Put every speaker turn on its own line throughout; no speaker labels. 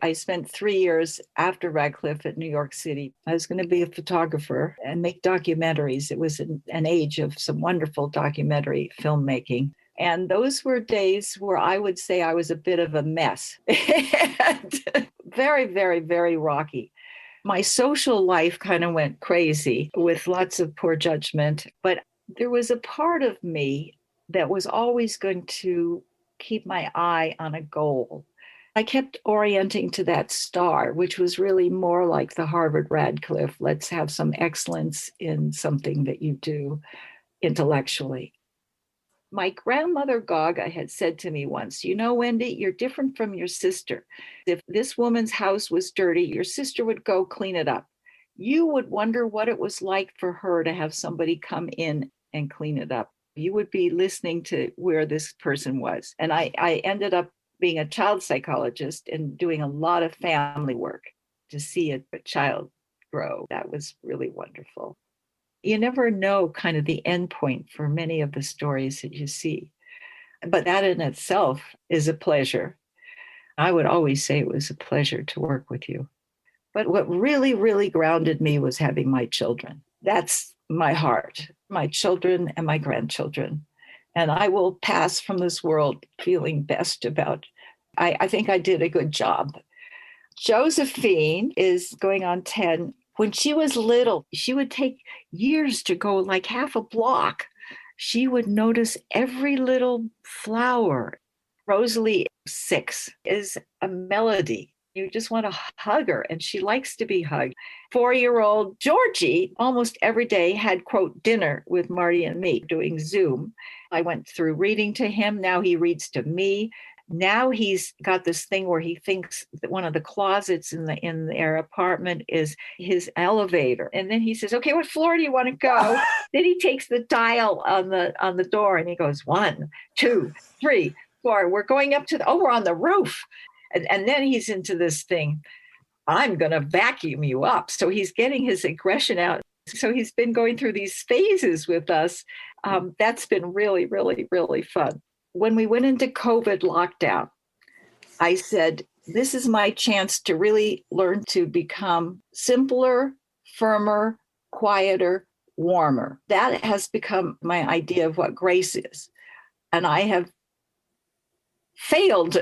I spent 3 years after Radcliffe at New York City. I was going to be a photographer and make documentaries. It was an age of some wonderful documentary filmmaking. And those were days where I would say I was a bit of a mess. And very, very, very rocky. My social life kind of went crazy with lots of poor judgment, but there was a part of me that was always going to keep my eye on a goal. I kept orienting to that star, which was really more like the Harvard Radcliffe. Let's have some excellence in something that you do intellectually. My grandmother Gaga had said to me once, you know, Wendy, you're different from your sister. If this woman's house was dirty, your sister would go clean it up. You would wonder what it was like for her to have somebody come in and clean it up. You would be listening to where this person was. And I ended up being a child psychologist and doing a lot of family work to see a child grow. That was really wonderful. You never know kind of the end point for many of the stories that you see. But that in itself is a pleasure. I would always say it was a pleasure to work with you. But what really, really grounded me was having my children. That's my heart, my children and my grandchildren. And I will pass from this world feeling best about. I think I did a good job. Josephine is going on 10. When she was little, she would take years to go like half a block. She would notice every little flower. Rosalie, 6, is a melody. You just want to hug her, and she likes to be hugged. 4-year-old Georgie almost every day had, quote, dinner with Marty and me doing Zoom. I went through reading to him. Now he reads to me. Now he's got this thing where he thinks that one of the closets in their apartment is his elevator. And then he says, okay, what floor do you want to go? Then he takes the dial on the door and he goes, 1, 2, 3, 4. We're going up to we're on the roof. And then he's into this thing, I'm going to vacuum you up. So he's getting his aggression out. So he's been going through these phases with us. That's been really, really, really fun. When we went into COVID lockdown, I said, this is my chance to really learn to become simpler, firmer, quieter, warmer. That has become my idea of what grace is. And I have failed.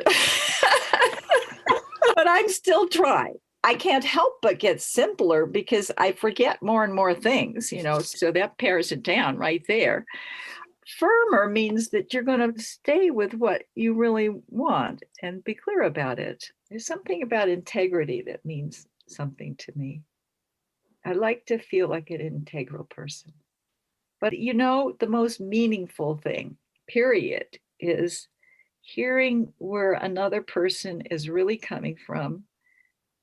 But I'm still trying. I can't help but get simpler because I forget more and more things, so that pares it down right there. Firmer means that you're going to stay with what you really want and be clear about it. There's something about integrity that means something to me. I like to feel like an integral person. But the most meaningful thing, period, is hearing where another person is really coming from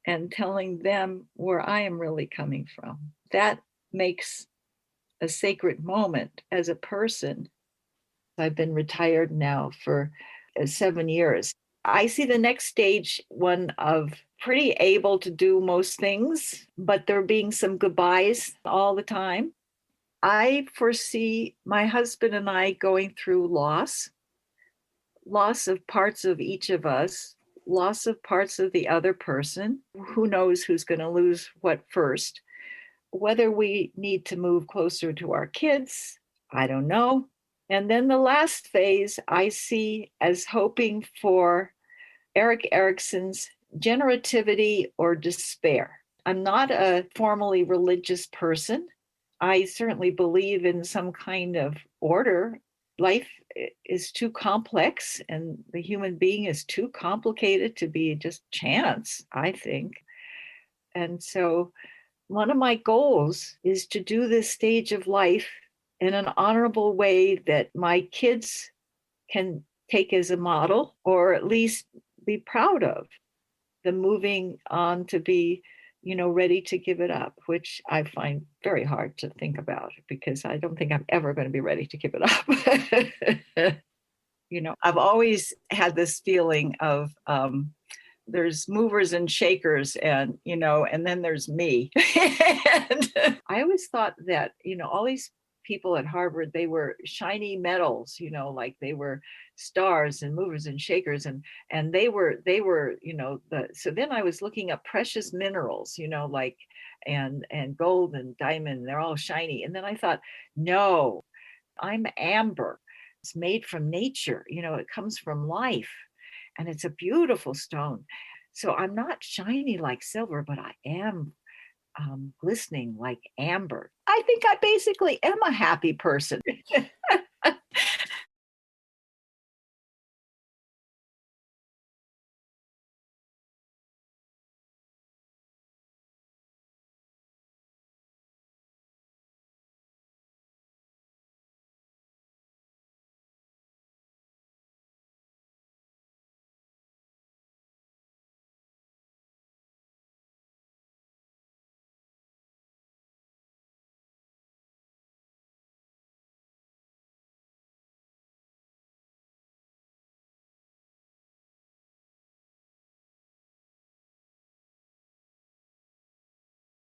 and telling them where I am really coming from. That makes a sacred moment as a person. I've been retired now for 7 years. I see the next stage one of pretty able to do most things, but there being some goodbyes all the time. I foresee my husband and I going through loss of parts of each of us, loss of parts of the other person. Who knows who's going to lose what first? Whether we need to move closer to our kids, I don't know. And then the last phase I see as hoping for Erik Erikson's generativity or despair. I'm not a formally religious person. I certainly believe in some kind of order. Life is too complex and the human being is too complicated to be just chance, I think. And so one of my goals is to do this stage of life in an honorable way that my kids can take as a model, or at least be proud of. The moving on to be, ready to give it up, which I find very hard to think about because I don't think I'm ever going to be ready to give it up. I've always had this feeling of there's movers and shakers and then there's me. And I always thought that, all these people at Harvard, they were shiny metals, like they were stars and movers and shakers, and they were, so then I was looking up precious minerals, like and gold and diamond, they're all shiny. And then I thought, no, I'm amber. It's made from nature, it comes from life, and it's a beautiful stone. So I'm not shiny like silver, but I am glistening like amber. I think I basically am a happy person.